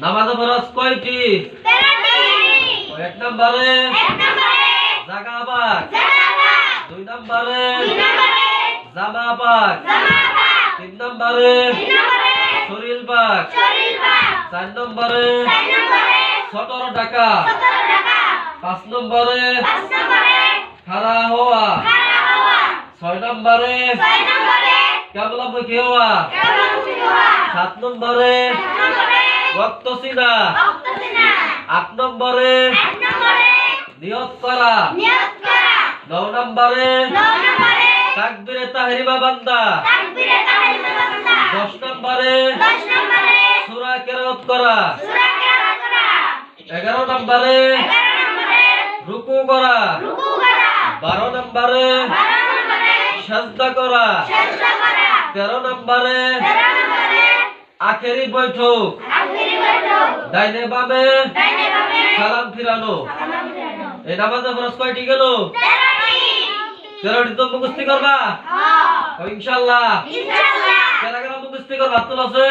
নামাজে ফরজ কয়টি? 13টি। এক নম্বরে জাগা পাক, 2 নম্বরে জামা পাক, 3 নম্বরে শরীর পাক, 4 নম্বরে 17 টাকা, 5 নম্বরে খাড়া হওয়া, 6 নম্বরে কেবলামুখী হওয়া, 7 নম্বরে ওয়াক্ত চিনা, 8 নম্বরে নিয়ত করা, 9 নম্বরে তাকবীরে তাহরিমা বান্দা, 10 নম্বরে সূরা কেরাত করা, 11 নম্বরে রুকু করা, 12 নম্বরে সাজদা করা, 13 নম্বরে আখেরি বৈঠক, ডাইনে বামে সালাম ফিরানো। এই নামাজে ফরজ কয়টি গেল? 13টি। তো মুখস্থ করবা ইনশাআল্লাহ। কারা কারা মুখস্থ করবা? হাত তোলো আছে।